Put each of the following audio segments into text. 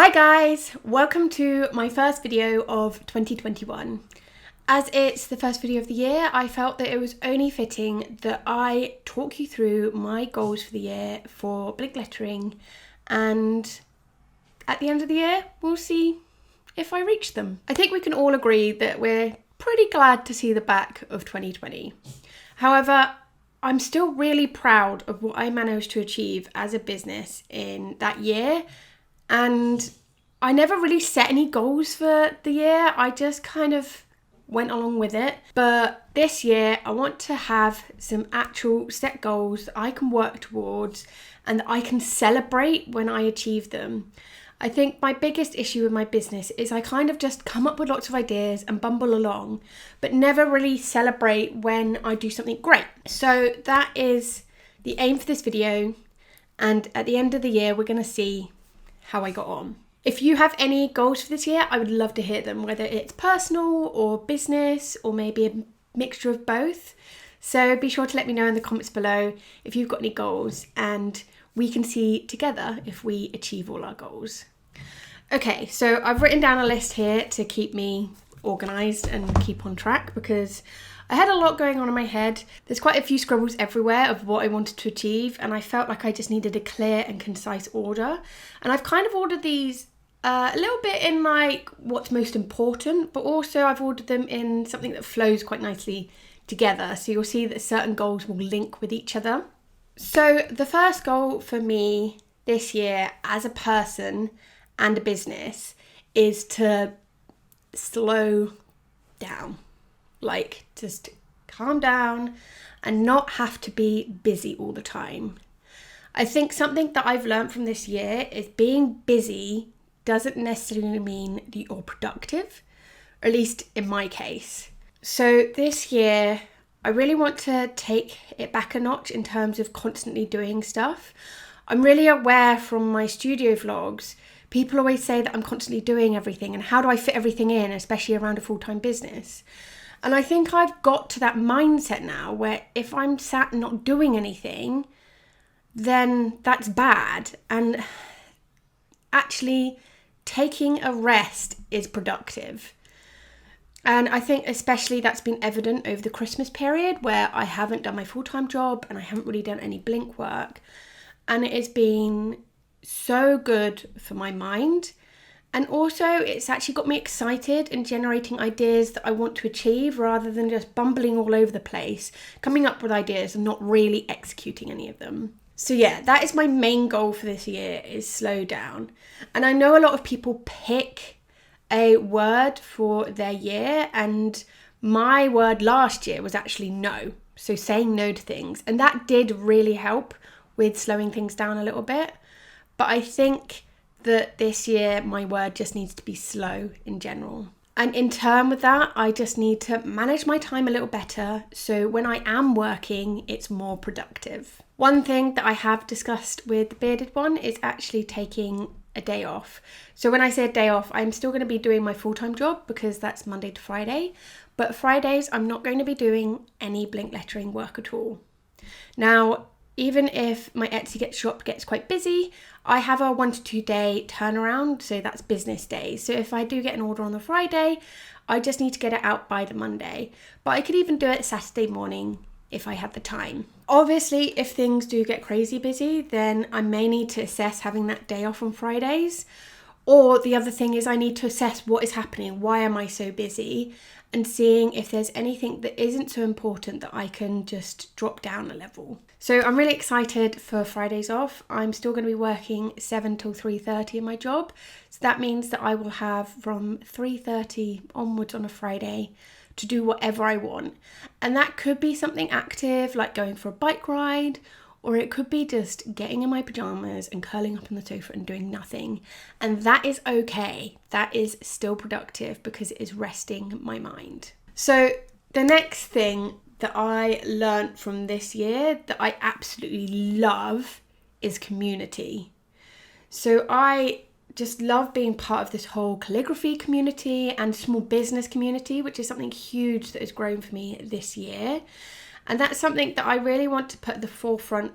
Hi guys, welcome to my first video of 2021. As it's the first video of the year, I felt that it was only fitting that I talk you through my goals for the year for Blink Lettering, and at the end of the year, we'll see if I reach them. I think we can all agree that we're pretty glad to see the back of 2020. However, I'm still really proud of what I managed to achieve as a business in that year. And I never really set any goals for the year. I just kind of went along with it. But this year, I want to have some actual set goals that I can work towards and that I can celebrate when I achieve them. I think my biggest issue with my business is I kind of just come up with lots of ideas and bumble along, but never really celebrate when I do something great. So that is the aim for this video. And at the end of the year, we're going to see how I got on. If you have any goals for this year, I would love to hear them, whether it's personal or business or maybe a mixture of both. So be sure to let me know in the comments below if you've got any goals, and we can see together if we achieve all our goals. Okay, so I've written down a list here to keep me organised and keep on track because I had a lot going on in my head. There's quite a few scribbles everywhere of what I wanted to achieve, and I felt like I just needed a clear and concise order. And I've kind of ordered these a little bit in like what's most important, but also I've ordered them in something that flows quite nicely together. So you'll see that certain goals will link with each other. So the first goal for me this year as a person and a business is to slow down. Like, just calm down and not have to be busy all the time. I think something that I've learned from this year is being busy doesn't necessarily mean that you're productive, or at least in my case. So this year, I really want to take it back a notch in terms of constantly doing stuff. I'm really aware from my studio vlogs, people always say that I'm constantly doing everything and how do I fit everything in, especially around a full-time business. And I think I've got to that mindset now where if I'm sat not doing anything, then that's bad. And actually taking a rest is productive. And I think especially that's been evident over the Christmas period where I haven't done my full-time job and I haven't really done any Blink work. And it has been so good for my mind. And also, it's actually got me excited and generating ideas that I want to achieve rather than just bumbling all over the place, coming up with ideas and not really executing any of them. So yeah, that is my main goal for this year, is slow down. And I know a lot of people pick a word for their year, and my word last year was actually no. So saying no to things. And that did really help with slowing things down a little bit. But I think that this year my word just needs to be slow in general. And in turn with that, I just need to manage my time a little better so when I am working, it's more productive. One thing that I have discussed with the bearded one is actually taking a day off. So when I say a day off, I'm still going to be doing my full-time job because that's Monday to Friday. But Fridays, I'm not going to be doing any Blink Lettering work at all. Now, even if my Etsy shop gets quite busy, I have a 1 to 2 day turnaround, so that's business days. So if I do get an order on the Friday, I just need to get it out by the Monday. But I could even do it Saturday morning if I had the time. Obviously, if things do get crazy busy, then I may need to assess having that day off on Fridays. Or the other thing is I need to assess what is happening, why am I so busy, and seeing if there's anything that isn't so important that I can just drop down a level. So I'm really excited for Fridays off. I'm still going to be working 7 till 3:30 in my job. So that means that I will have from 3:30 onwards on a Friday to do whatever I want. And that could be something active like going for a bike ride, or it could be just getting in my pajamas and curling up on the sofa and doing nothing. And that is okay. That is still productive because it is resting my mind. So the next thing that I learned from this year that I absolutely love is community. So I just love being part of this whole calligraphy community and small business community, which is something huge that has grown for me this year. And that's something that I really want to put at the forefront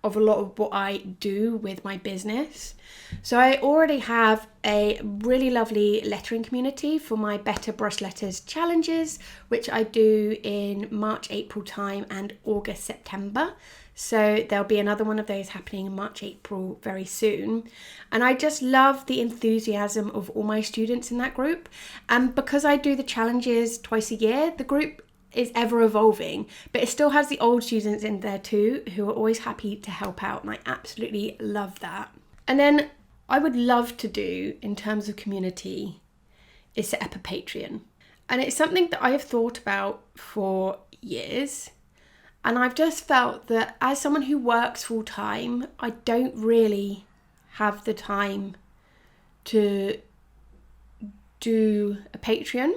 of a lot of what I do with my business. So I already have a really lovely lettering community for my Better Brush Letters challenges, which I do in March, April time and August, September. So there'll be another one of those happening in March, April very soon. And I just love the enthusiasm of all my students in that group. And because I do the challenges twice a year, the group is ever evolving, but it still has the old students in there too, who are always happy to help out. And I absolutely love that. And then I would love to do in terms of community is set up a Patreon. And it's something that I have thought about for years. And I've just felt that as someone who works full time, I don't really have the time to do a Patreon.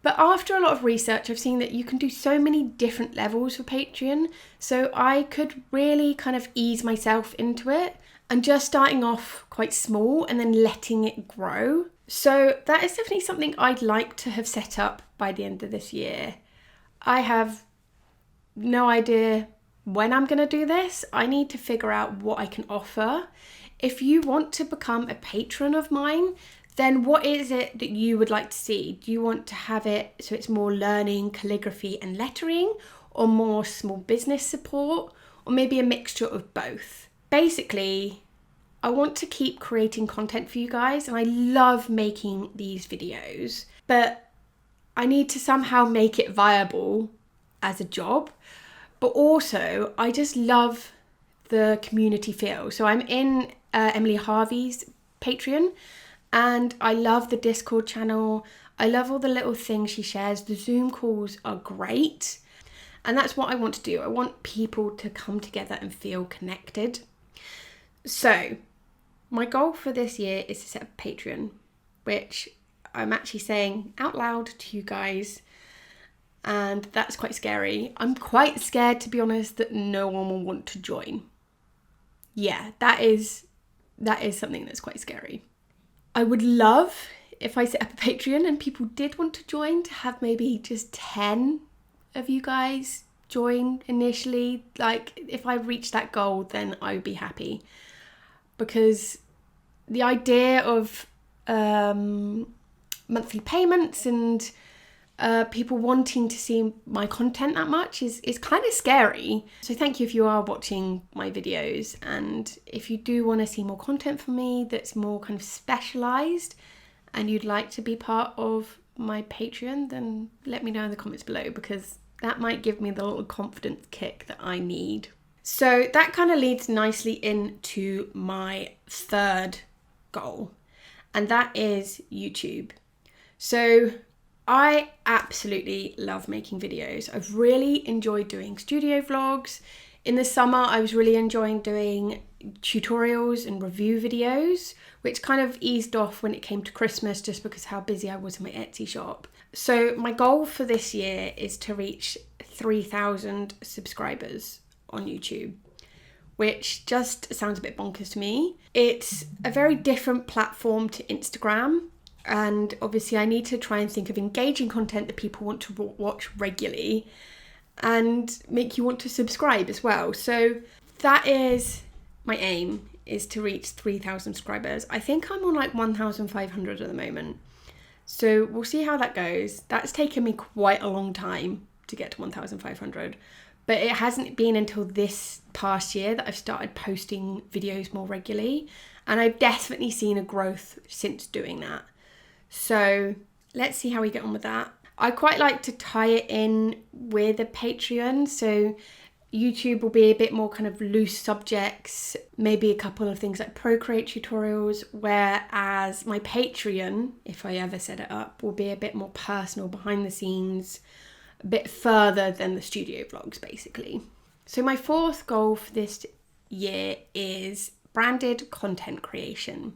But after a lot of research, I've seen that you can do so many different levels for Patreon. So I could really kind of ease myself into it and just starting off quite small and then letting it grow. So that is definitely something I'd like to have set up by the end of this year. I have no idea when I'm going to do this. I need to figure out what I can offer. If you want to become a patron of mine, then what is it that you would like to see? Do you want to have it so it's more learning, calligraphy and lettering, or more small business support, or maybe a mixture of both? Basically, I want to keep creating content for you guys, and I love making these videos, but I need to somehow make it viable as a job. But also, I just love the community feel. So I'm in Emily Harvey's Patreon, and I love the Discord channel. I love all the little things she shares. The Zoom calls are great. And that's what I want to do. I want people to come together and feel connected. So my goal for this year is to set up a Patreon, which I'm actually saying out loud to you guys. And that's quite scary. I'm quite scared, to be honest, that no one will want to join. Yeah, that is something that's quite scary. I would love, if I set up a Patreon and people did want to join, to have maybe just 10 of you guys join initially. Like, if I reach that goal, then I would be happy. Because the idea of monthly payments and people wanting to see my content that much is kind of scary. So thank you if you are watching my videos, and if you do want to see more content from me that's more kind of specialized and you'd like to be part of my Patreon, then let me know in the comments below, because that might give me the little confidence kick that I need. So that kind of leads nicely into my third goal, and that is YouTube. So I absolutely love making videos. I've really enjoyed doing studio vlogs. In the summer, I was really enjoying doing tutorials and review videos, which kind of eased off when it came to Christmas just because how busy I was in my Etsy shop. So my goal for this year is to reach 3,000 subscribers on YouTube, which just sounds a bit bonkers to me. It's a very different platform to Instagram. And obviously I need to try and think of engaging content that people want to watch regularly and make you want to subscribe as well. So that is my aim, is to reach 3,000 subscribers. I think I'm on like 1,500 at the moment. So we'll see how that goes. That's taken me quite a long time to get to 1,500. But it hasn't been until this past year that I've started posting videos more regularly. And I've definitely seen a growth since doing that. So let's see how we get on with that. I quite like to tie it in with a Patreon. So YouTube will be a bit more kind of loose subjects, maybe a couple of things like Procreate tutorials, whereas my Patreon, if I ever set it up, will be a bit more personal, behind the scenes, a bit further than the studio vlogs basically. So my fourth goal for this year is branded content creation.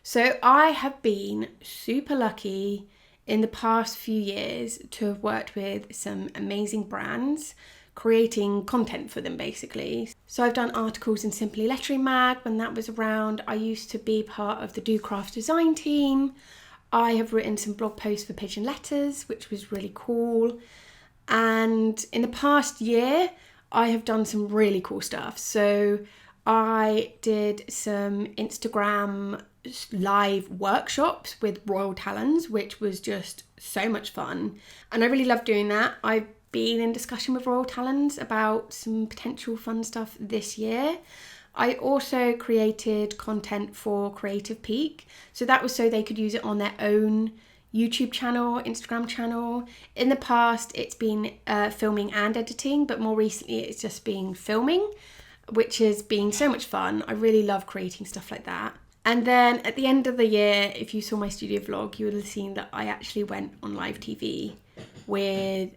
So I have been super lucky in the past few years to have worked with some amazing brands, creating content for them basically. So I've done articles in Simply Lettering Mag when that was around. I used to be part of the Do Craft design team. I have written some blog posts for Pigeon Letters, which was really cool. And in the past year, I have done some really cool stuff. So I did some Instagram live workshops with Royal Talons, which was just so much fun. And I really love doing that. I've been in discussion with Royal Talons about some potential fun stuff this year. I also created content for Creative Peak. So that was so they could use it on their own YouTube channel, Instagram channel. In the past, it's been filming and editing, but more recently it's just been filming, which has been so much fun. I really love creating stuff like that. And then at the end of the year, if you saw my studio vlog, you would have seen that I actually went on live TV with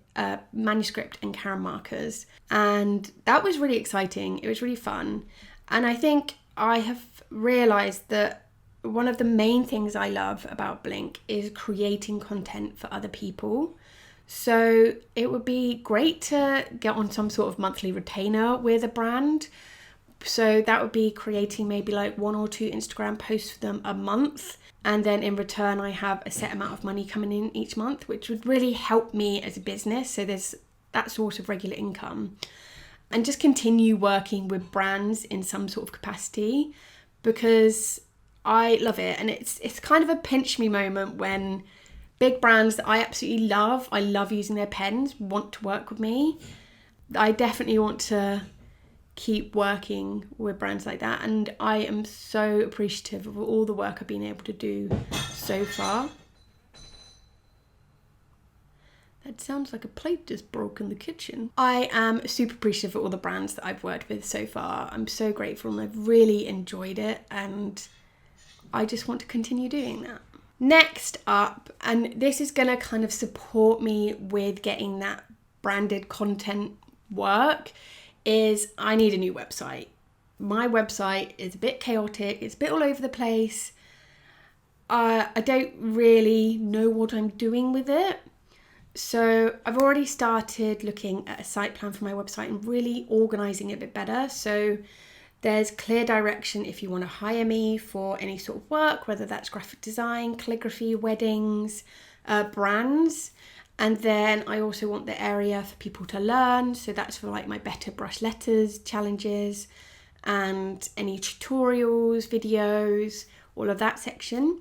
manuscript and Karen markers. And that was really exciting. It was really fun. And I think I have realised that one of the main things I love about Blink is creating content for other people. So it would be great to get on some sort of monthly retainer with a brand. So that would be creating maybe like 1 or 2 Instagram posts for them a month. And then in return, I have a set amount of money coming in each month, which would really help me as a business. So there's that source of regular income. And just continue working with brands in some sort of capacity, because I love it. And it's kind of a pinch me moment when big brands that I absolutely love, I love using their pens, want to work with me. I definitely want to keep working with brands like that. And I am so appreciative of all the work I've been able to do so far. That sounds like a plate just broke in the kitchen. I am super appreciative of all the brands that I've worked with so far. I'm so grateful and I've really enjoyed it, and I just want to continue doing that. Next up, and this is going to kind of support me with getting that branded content work, is I need a new website. My website is a bit chaotic. It's a bit all over the place. I don't really know what I'm doing with it. So I've already started looking at a site plan for my website and really organising it a bit better. So there's clear direction if you want to hire me for any sort of work, whether that's graphic design, calligraphy, weddings, brands. And then I also want the area for people to learn. So that's for like my better brush letters, challenges, and any tutorials, videos, all of that section.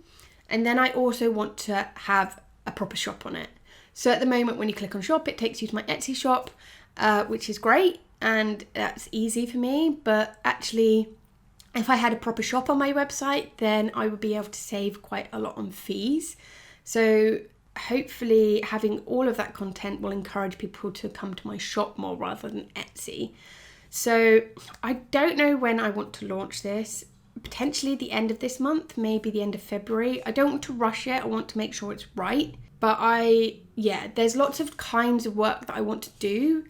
And then I also want to have a proper shop on it. So at the moment, when you click on shop, it takes you to my Etsy shop, which is great. And that's easy for me. But actually, if I had a proper shop on my website, then I would be able to save quite a lot on fees. So hopefully having all of that content will encourage people to come to my shop more rather than Etsy. So I don't know when I want to launch this. Potentially the end of this month, maybe the end of February. I don't want to rush it. I want to make sure it's right. But there's lots of kinds of work that I want to do.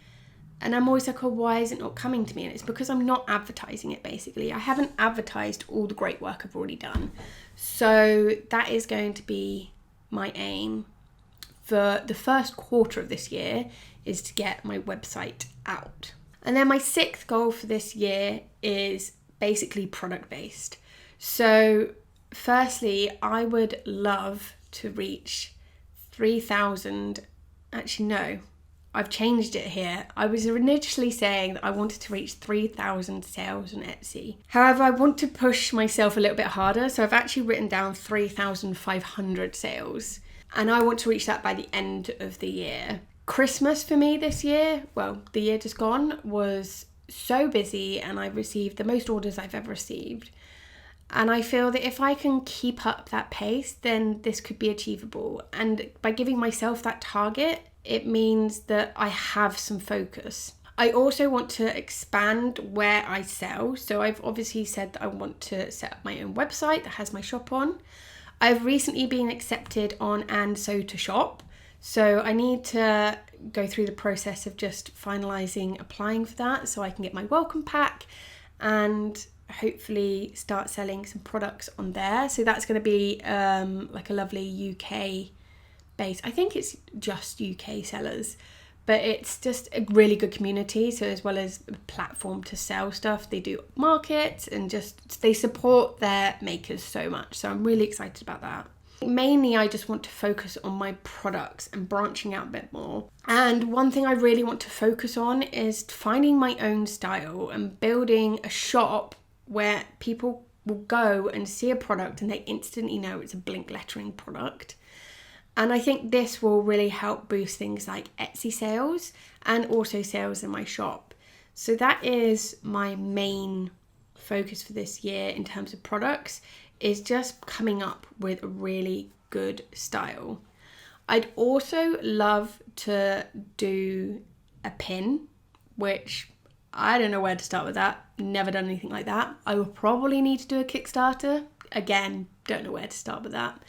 And I'm always like, oh, why is it not coming to me? And it's because I'm not advertising it, basically. I haven't advertised all the great work I've already done. So that is going to be my aim for the first quarter of this year, is to get my website out. And then my 6th goal for this year is basically product-based. So firstly, I would love to reach 3,000. Actually, no, I've changed it here. I was initially saying that I wanted to reach 3,000 sales on Etsy. However, I want to push myself a little bit harder. So I've actually written down 3,500 sales. And I want to reach that by the end of the year. Christmas for me this year, well, the year just gone, was so busy, and I received the most orders I've ever received. And I feel that if I can keep up that pace, then this could be achievable. And by giving myself that target, it means that I have some focus. I also want to expand where I sell. So I've obviously said that I want to set up my own website that has my shop on. I've recently been accepted on And So To Shop. So I need to go through the process of just finalising applying for that so I can get my welcome pack and hopefully start selling some products on there. So that's going to be like a lovely UK base. I think it's just UK sellers, but it's just a really good community. So as well as a platform to sell stuff, they do markets and just they support their makers so much. So I'm really excited about that. Mainly, I just want to focus on my products and branching out a bit more. And one thing I really want to focus on is finding my own style and building a shop where people will go and see a product and they instantly know it's a Blink lettering product. And I think this will really help boost things like Etsy sales and also sales in my shop. So that is my main focus for this year in terms of products, is just coming up with a really good style. I'd also love to do a pin, which I don't know where to start with that. Never done anything like that. I will probably need to do a Kickstarter. Again, don't know where to start with that.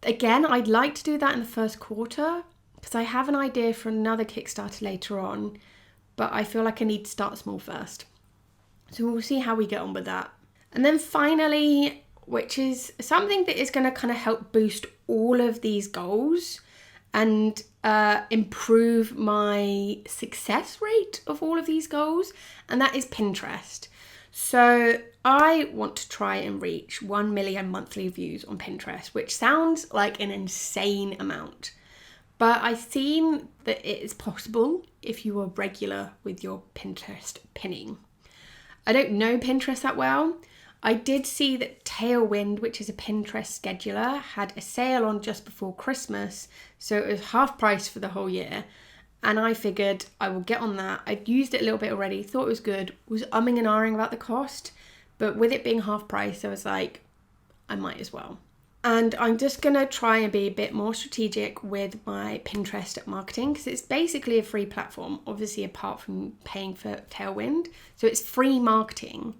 Again, I'd like to do that in the first quarter because I have an idea for another Kickstarter later on, but I feel like I need to start small first. So we'll see how we get on with that. And then finally, which is something that is going to kind of help boost all of these goals and improve my success rate of all of these goals, and that is Pinterest. So I want to try and reach 1 million monthly views on Pinterest, which sounds like an insane amount. But I've seen that it is possible if you are regular with your Pinterest pinning. I don't know Pinterest that well. I did see that Tailwind, which is a Pinterest scheduler, had a sale on just before Christmas. So it was half price for the whole year. And I figured I will get on that. I'd used it a little bit already, thought it was good, was umming and ahhing about the cost. But with it being half price, I was like, I might as well. And I'm just going to try and be a bit more strategic with my Pinterest marketing because it's basically a free platform, obviously apart from paying for Tailwind. So it's free marketing.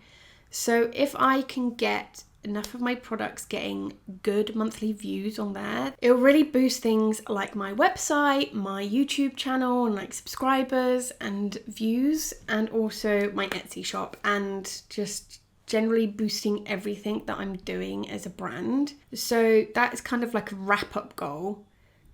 So if I can get enough of my products getting good monthly views on there, it'll really boost things like my website, my YouTube channel, and like subscribers and views, and also my Etsy shop, and just generally boosting everything that I'm doing as a brand. So that is kind of like a wrap-up goal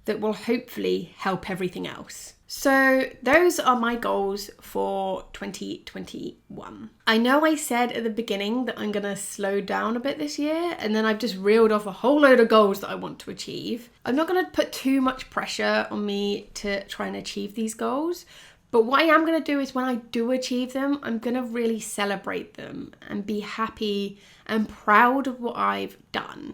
that will hopefully help everything else. So those are my goals for 2021. I know I said at the beginning that I'm gonna slow down a bit this year, and then I've just reeled off a whole load of goals that I want to achieve. I'm not gonna put too much pressure on me to try and achieve these goals, but what I am gonna do is when I do achieve them, I'm gonna really celebrate them and be happy and proud of what I've done.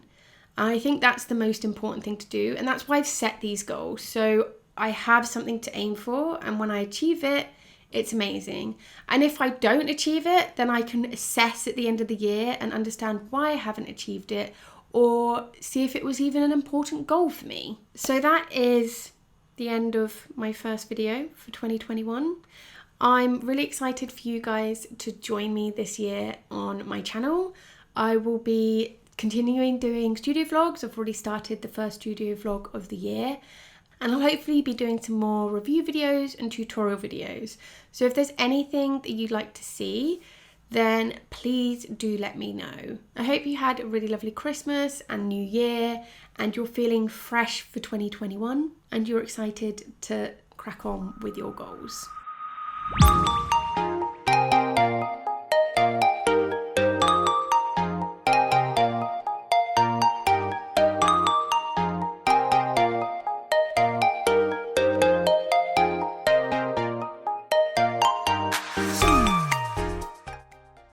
And I think that's the most important thing to do, and that's why I've set these goals. So I have something to aim for, and when I achieve it, it's amazing. And if I don't achieve it, then I can assess at the end of the year and understand why I haven't achieved it, or see if it was even an important goal for me. So that is the end of my first video for 2021. I'm really excited for you guys to join me this year on my channel. I will be continuing doing studio vlogs. I've already started the first studio vlog of the year, and I'll hopefully be doing some more review videos and tutorial videos. So if there's anything that you'd like to see, then please do let me know. I hope you had a really lovely Christmas and New Year, and you're feeling fresh for 2021, and you're excited to crack on with your goals.